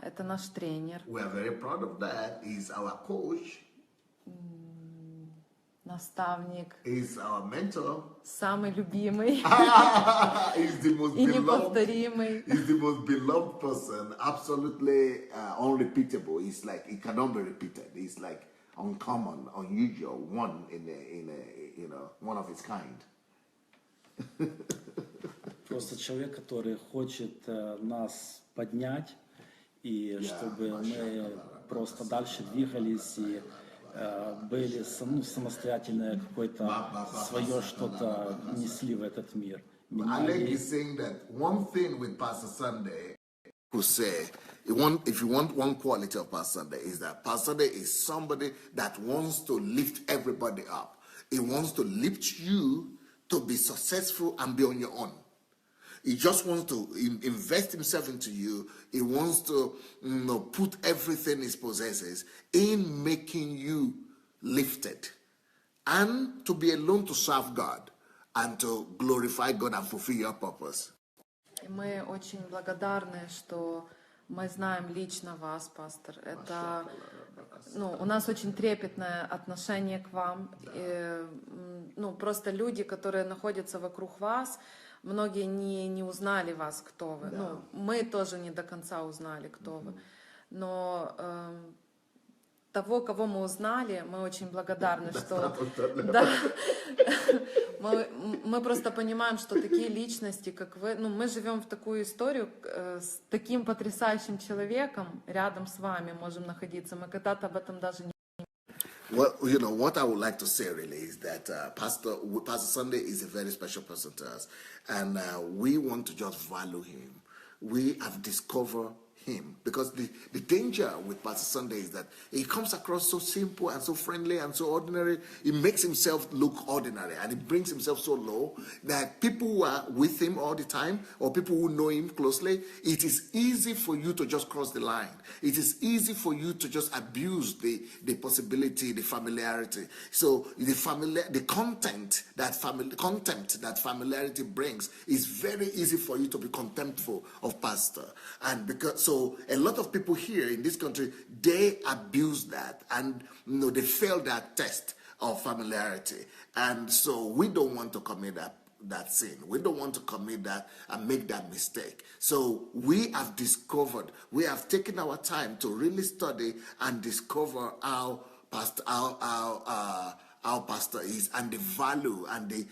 Это наш тренер, We are very proud of that. He's our coach. наставник, He's our mentor. самый любимый He's the most и beloved. неповторимый. He's the most beloved person. Absolutely unrepeatable. It's like it cannot be repeated. It's like uncommon, unusual, one one of its kind. Просто человек, который хочет нас поднять, и чтобы мы просто дальше двигались и были самостоятельное какое-то свое что-то несли в этот мир. Alec is saying that one thing with Pastor Sunday, who say, if you want one quality of Pastor Sunday, is that Pastor Sunday is somebody that wants to lift everybody up. He wants to lift you to be successful and be on your own. He just wants to invest himself into you. He wants to put everything he possesses in making you lifted. And to be alone to serve God and to glorify God and fulfill your purpose. И мы очень благодарны, что мы знаем лично вас, пастор. Это, у нас очень трепетное отношение к вам. И, просто люди, которые находятся вокруг вас, многие не узнали вас, кто вы. Да. Мы тоже не до конца узнали, кто вы. Но того, кого мы узнали, мы очень благодарны, что да, мы просто понимаем, что такие личности, как вы, мы живем в такую историю с таким потрясающим человеком рядом с вами можем находиться. Мы когда-то об этом даже не... Well, what I would like to say really is that Pastor Sunday is a very special person to us, and we want to just value him. We have discovered him because the danger with Pastor Sunday is that he comes across so simple and so friendly and so ordinary. He makes himself look ordinary, and he brings himself so low that people who are with him all the time or people who know him closely, it is easy for you to just cross the line. It is easy for you to just abuse the possibility, the familiarity. So the contempt that familiarity brings is very easy for you to be contemptful of pastor. And so a lot of people here in this country, they abuse that, and they fail that test of familiarity. And so we don't want to commit that sin. We don't want to commit that and make that mistake. So we have taken our time to really study and discover how pastor is, and the value and the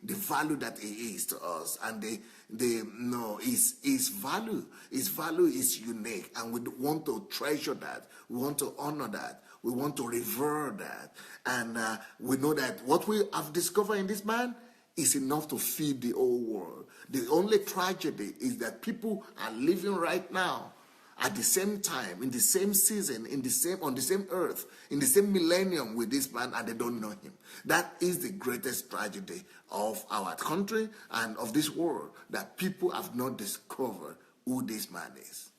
value that he is to us, and his value is unique, and we want to treasure that. We want to honor that. We want to revere that, and we know that what we have discovered in this man is enough to feed the whole world. The only tragedy is that people are living right now at the same time, in the same season, on the same earth, in the same millennium with this man, and they don't know him. That is the greatest tragedy of our country and of this world, that people have not discovered who this man is.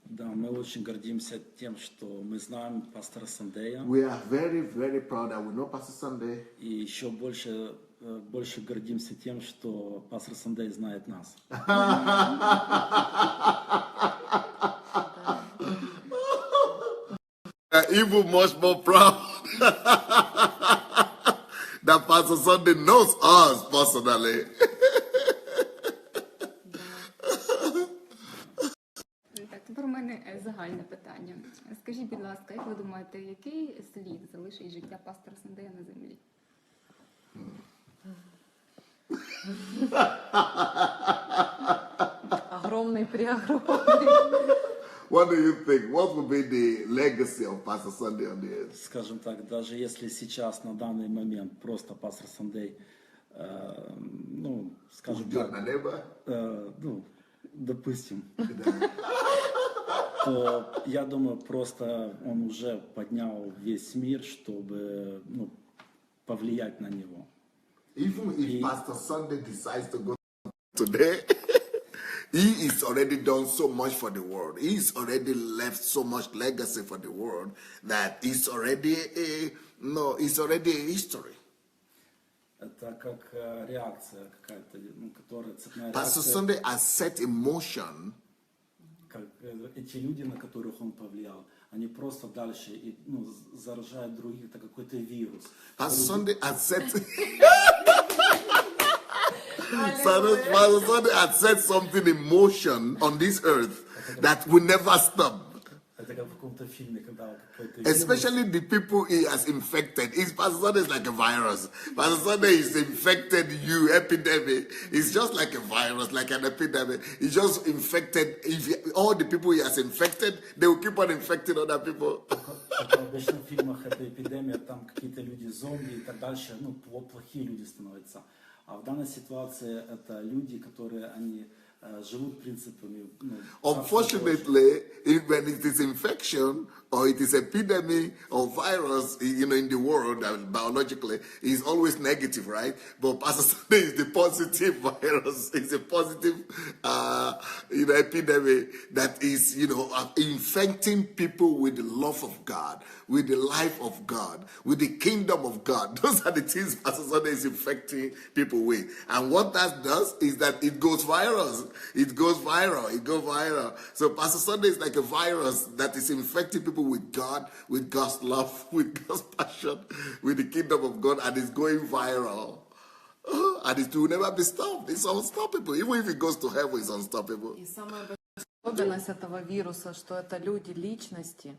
Да, мы очень гордимся тем, что мы знаем пастора Сандея. We are very, very proud that we know Pastor Sunday. И еще больше гордимся тем, что пастор Сандей знает нас. Even much more proud that Pastor Sunday knows us personally. Так, тепер у мене загальне питання. Скажіть, будь ласка, як ви думаєте, який слід залишить життя пастора Сандея на землі? Огромный, преогромный. What do you think? What will be the legacy of Pastor Sunday on the earth? Скажем так, даже если сейчас, на данный момент, просто пастор Сандей, ну, скажем John, так, my neighbor? ну, допустим, то я думаю, просто он уже поднял весь мир, чтобы, ну, повлиять на него. Even if Pastor Sunday decides to go today, he is already done so much for the world. He's already left so much legacy for the world that it's already it's already a history. Это как реакция какая-то, ну, которая цепная Pastor реакция, Sunday has set in motion. как эти люди, на которых он повлиял, они просто дальше ну, заражают других, это какой-то вирус. Pastor Sunday has set. Pastor Sunday has set something in motion on this earth that will never stop. Это как в каком-то фильме, когда какой-то вирус, Especially the people he has infected. Pastor Sunday is like a virus. Pastor Sunday is infected you, epidemic. It's just like a virus, like an epidemic. He just infected. All the people he has infected, they will keep on infecting other people. как обычно в фильмах это эпидемия, там какие-то люди зомби и так дальше, ну, плохие люди становятся. А в данной ситуации это люди, которые они живут принципами. Ну, Unfortunately, when it is infection or it is epidemic or virus, in the world, biologically, it's always negative, right? But Pastor Sunday is the positive virus. It's a positive, epidemic that is, infecting people with the love of God, with the life of God, with the kingdom of God. Those are the things Pastor Sunday is infecting people with. And what that does is that it goes viral. It goes viral. It goes viral. So Pastor Sunday is like a virus that is infecting people with God, with God's love, with God's passion, with the kingdom of God, and it's going viral. And it will never be stopped. It's unstoppable. Even if it goes to heaven, it's unstoppable. И самая большая особенность этого вируса, что это люди, личности,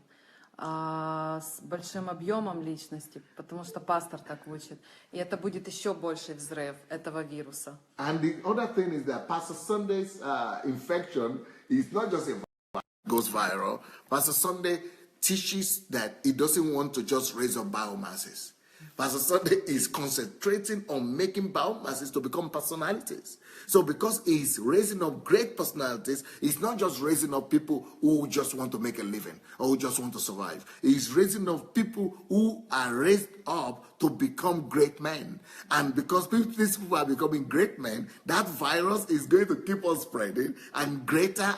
с большим объемом личности, потому что пастор так учит. И это будет еще больший взрыв этого вируса. And the other thing is that Pastor Sunday's infection is not just a virus that goes viral. Pastor Sunday teaches that he doesn't want to just raise up biomasses. Pastor Sunday is concentrating on making biomasses to become personalities. So because he's raising up great personalities, he's not just raising up people who just want to make a living or who just want to survive. He's raising up people who are raised up to become great men. And because these people are becoming great men, that virus is going to keep on spreading and greater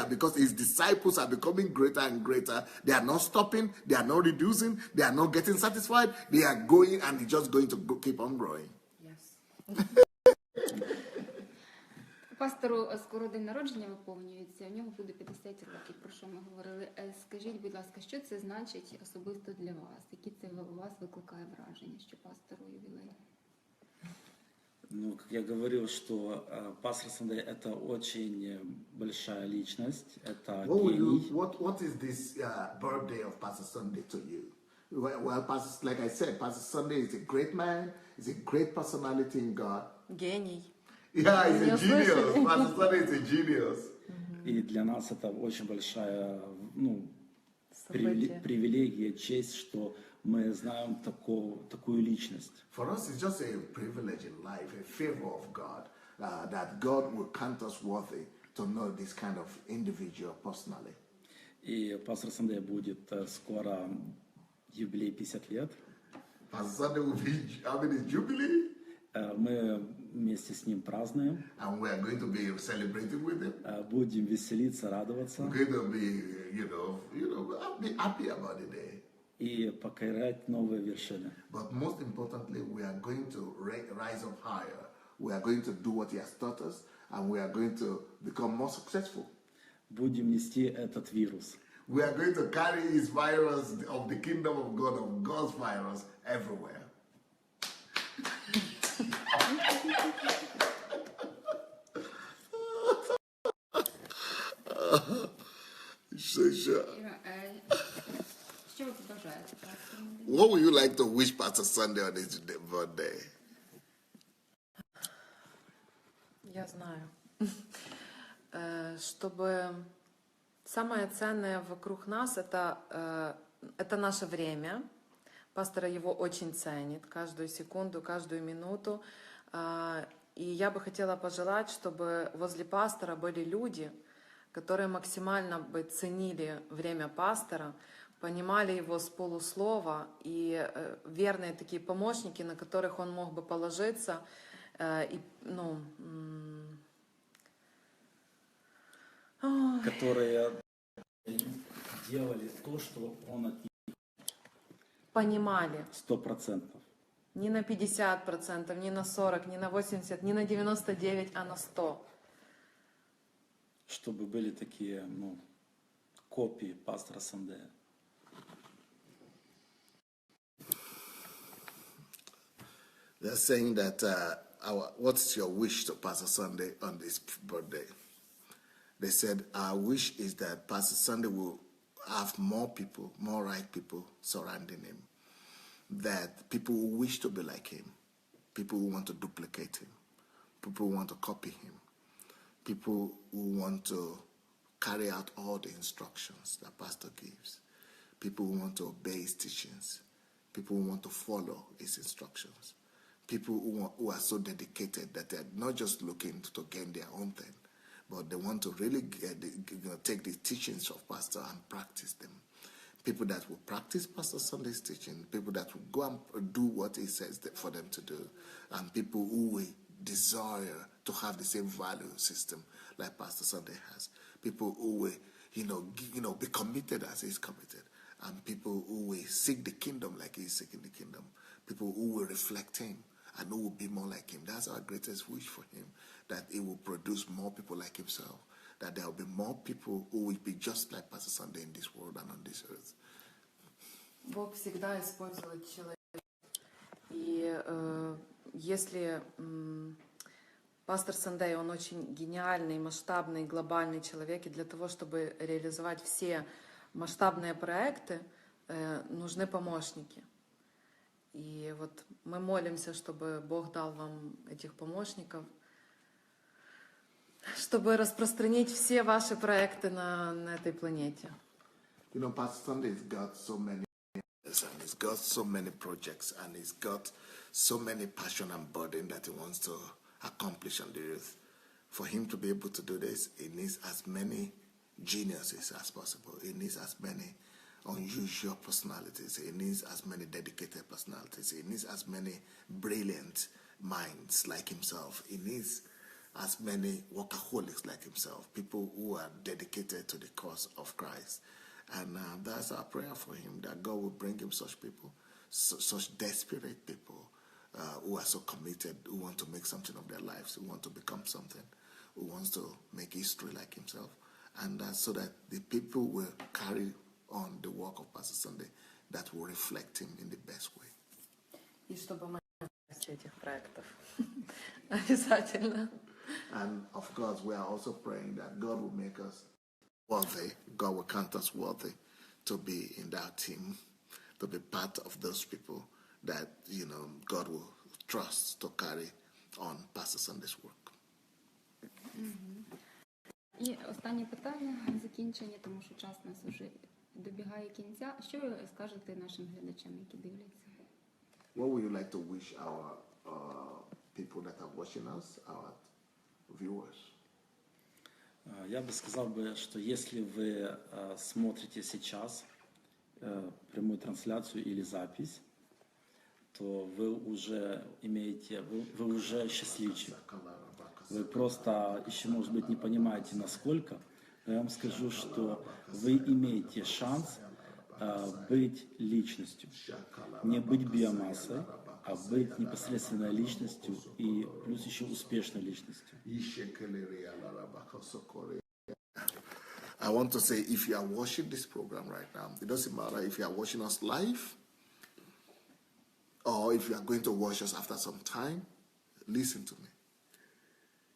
because his disciples are becoming greater and greater. They are not stopping, they are not reducing, they are not getting satisfied. They are going and it's just going to keep on growing. Yes. Пастору скоро день народження виповнюється, у нього буде 50 років, про що ми говорили. Скажіть, будь ласка, що це значить особисто для вас? Які це у вас викликає враження, що пастору ювілей? Ну, как я говорил, что пастор Сандей это очень большая личность, это гений. What is this birthday of Pastor Sunday to you? Well, Pastor, like I said, Pastor Sunday is a great man, he's a great personality in God. Гений. Yeah, he's a genius. Pastor Sunday is a genius. И для нас это очень большая, ну, Событие. привилегия, честь, что мы знаем такую личность. For us, it's just a privilege in life, a favor of God, that God will count us worthy to know this kind of individual personally. И пастор Сандей будет скоро юбилей 50 лет. Pastor Sunday will be, how many Jubilee? Мы вместе с ним празднуем, and we are going to be celebrating with him. будем веселиться, радоваться We're going to be, be happy about the day. и покорять новые вершины. But most importantly, we are going to rise up higher. We are going to do what he has taught us, and we are going to become more successful. Будем нести этот вирус. We are going to carry his virus of the kingdom of God, of God's virus, everywhere. Іра, що ви побажаєте? What would you like to wish Pastor Sunday on his birthday? Я знаю. Чтобы самое ценное вокруг нас это наше время. Пастор его очень ценит, каждую секунду, каждую минуту. И я бы хотела пожелать, чтобы возле пастора были люди, которые максимально бы ценили время пастора, понимали его с полуслова, и верные такие помощники, на которых он мог бы положиться, Которые делали то, что он от них понимали. 100%. Не на 50%, не на 40%, не на 80%, не на 99%, а на 100%. Чтобы были такие, копии пастора Сандея. They're saying that, what's your wish to Pastor Sunday on his birthday? They said, our wish is that Pastor Sunday will have more people, more right people surrounding him. That people who wish to be like him, people who want to duplicate him, people who want to copy him, people who want to carry out all the instructions that Pastor gives, people who want to obey his teachings, people who want to follow his instructions, people who are so dedicated that they're not just looking to gain their own thing, but they want to really take the teachings of Pastor and practice them. People that will practice Pastor Sunday's teaching, people that will go and do what he says for them to do, and people who will desire to have the same value system like Pastor Sunday has. People who will, be committed as he's committed, and people who will seek the kingdom like he's seeking the kingdom. People who will reflect him and who will be more like him. That's our greatest wish for him, that he will produce more people like himself, that there will be more people who will be just like Pastor Sunday in this world and on this earth. Бог всегда использует человека. И если пастор Сандей, он очень гениальный, масштабный, глобальный человек, и для того, чтобы реализовать все масштабные проекты, нужны помощники. И вот мы молимся, чтобы Бог дал вам этих помощников, чтобы распространить все ваши проекты на этой планете. Pastor Sunday has got so many, and he's got so many projects, and he's got so many passion and burden that he wants to accomplish on the earth. For him to be able to do this, he needs as many geniuses as possible. He needs as many unusual personalities. He needs as many dedicated personalities. He needs as many brilliant minds like himself. He needs as many workaholics like himself, people who are dedicated to the cause of Christ. And that's our prayer for him, that God will bring him such people, such desperate people who are so committed, who want to make something of their lives, who want to become something, who wants to make history like himself. And so that the people will carry on the work of Pastor Sunday that will reflect him in the best way. И чтобы мы этих проектов. Обязательно. And of course, we are also praying that God will make us worthy. God will count us worthy to be in that team, to be part of those people that, God will trust to carry on Pastor Sunday's work. І останнє питання на закінчення, тому що час у нас вже добігає кінця. Що ви скажете нашим глядачам, які дивляться? What would you like to wish our people that are watching us, our viewers? Я бы сказал, что если вы смотрите сейчас прямую трансляцию или запись, то вы уже имеете, вы уже счастливчик. Вы просто еще, может быть, не понимаете, насколько. Но я вам скажу, что вы имеете шанс быть личностью. Не быть биомассой, а быть непосредственной личностью и плюс еще успешной личностью. I want to say, if you are watching this program right now, it doesn't matter if you are watching us live or if you are going to watch us after some time, listen to me.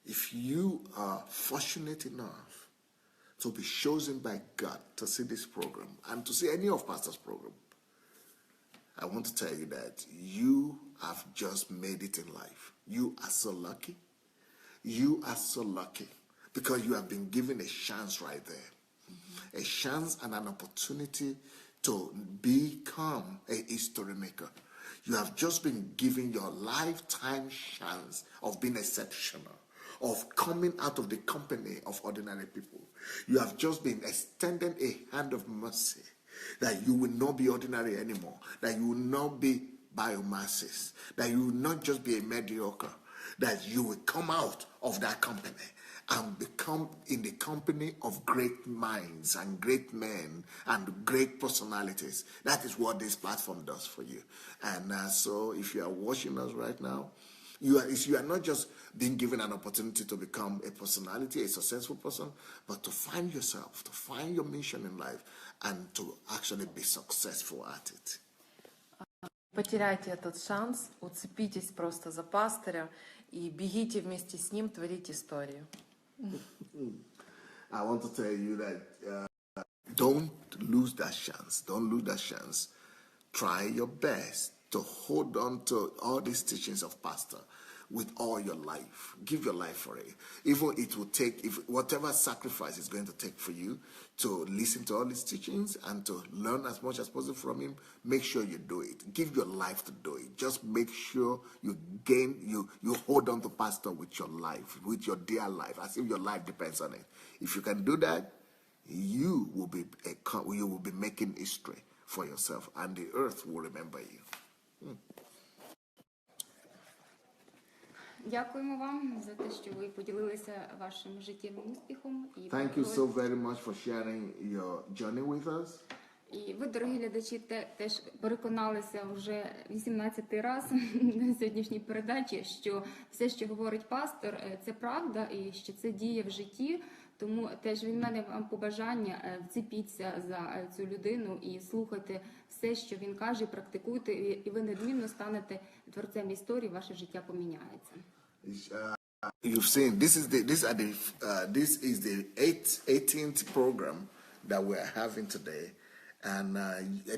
If you are fortunate enough to be chosen by God to see this program and to see any of Pastor's program, I want to tell you that you have just made it in life. You are so lucky. You are so lucky because you have been given a chance right there. A chance and an opportunity to become a history maker. You have just been given your lifetime chance of being exceptional, of coming out of the company of ordinary people. You have just been extended a hand of mercy that you will not be ordinary anymore, that you will not be biomasses, that you will not just be a mediocre, that you will come out of that company and become in the company of great minds and great men and great personalities. That is what this platform does for you. And so if you are watching us right now, you are not just being given an opportunity to become a personality, a successful person, but to find yourself, to find your mission in life, and to actually be successful at it. Потеряйте этот шанс, уцепитесь просто за пастыря и бегите вместе с ним творить историю. I want to tell you that don't lose that chance. Don't lose that chance. Try your best to hold on to all these teachings of Pastor with all your life. Give your life for it. Even it will take, if whatever sacrifice is going to take for you to listen to all these teachings and to learn as much as possible from him, make sure you do it. Give your life to do it. Just make sure you hold on to Pastor with your life, with your dear life, as if your life depends on it. If you can do that, you will be making history for yourself, and the earth will remember you. Дякуємо вам за те, що ви поділилися вашим життєвим успіхом. Thank you so very much for sharing your journey with us. І ви, дорогі глядачі, теж переконалися вже 18-й раз на сьогоднішній передачі, що все, що говорить пастор, це правда і що це діє в житті. Тому теж від мене вам побажання, вцепіться за цю людину і слухайте все, що він каже, практикуйте, і ви недмінно станете творцем історії, ваше життя поміняється. You've seen this is the 18th program that we are having today, and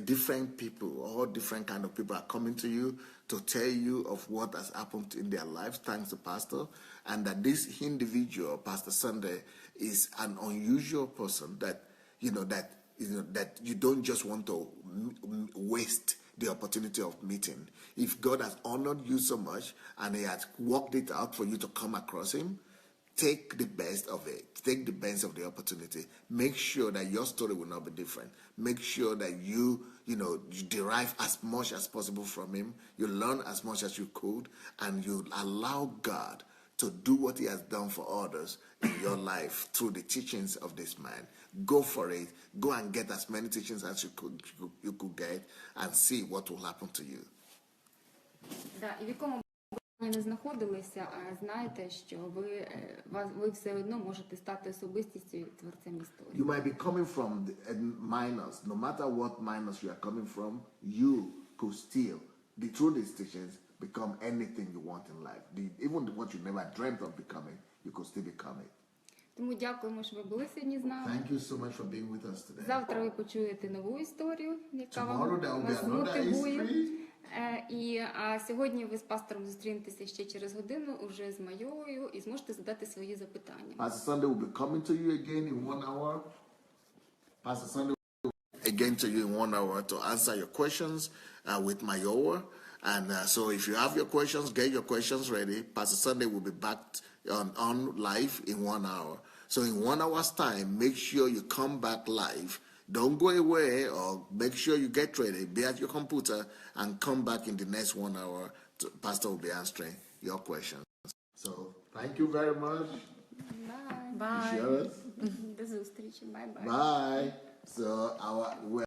different people, all different kind of people are coming to you to tell you of what has happened in their lives thanks to Pastor, and that this individual, Pastor Sunday, is an unusual person that you don't just want to waste the opportunity of meeting. If God has honored you so much and he has worked it out for you to come across him, take the best of it. Take the best of the opportunity. Make sure that your story will not be different. Make sure that you derive as much as possible from him. You learn as much as you could, and you allow God to do what he has done for others in your life through the teachings of this man. Go for it. Go and get as many teachings as you could get and see what will happen to you. І в якому б не знаходилися, знайте, що ви все одно можете стати особистістю і творцем історії. You might be coming from minors. No matter what minors you are coming from, you could still, through these teachings, become anything you want in life. Even what you never dreamt of becoming, you could still become it. Тому дякуємо, що ви були сьогодні з нами. Thank you so much for being with us today. Завтра ви почуєте нову історію, яка вас мотивує. А сьогодні ви з пастором зустрінетеся ще через годину, уже з Майою, і зможете задати свої запитання. Pastor Sunday will be coming to you again in 1 hour. Pastor Sunday will be again to you in 1 hour to answer your questions with Mayowa. And so if you have your questions, get your questions ready. Pastor Sunday will be back on live in 1 hour. So in 1 hour's time, make sure you come back live Don't go away, or make sure you get ready, be at your computer, and come back in the next 1 hour. Pastor will be answering your questions. So, thank you very much. Bye. Bye. Sure. До зустрічі. Bye-bye. Bye. So, we're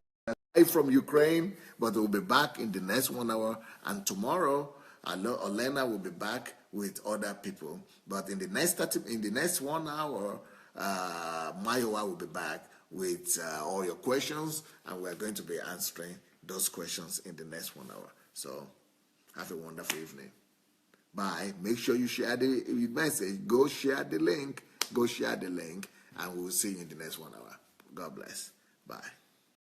live from Ukraine, but we'll be back in the next 1 hour. And tomorrow, Olena will be back with other people. But in the next 1 hour, Mayowa will be back with all your questions, and we're going to be answering those questions in the next 1 hour. So, have a wonderful evening. Bye. Make sure you share the message. Go share the link. And we'll see you in the next 1 hour. God bless. Bye.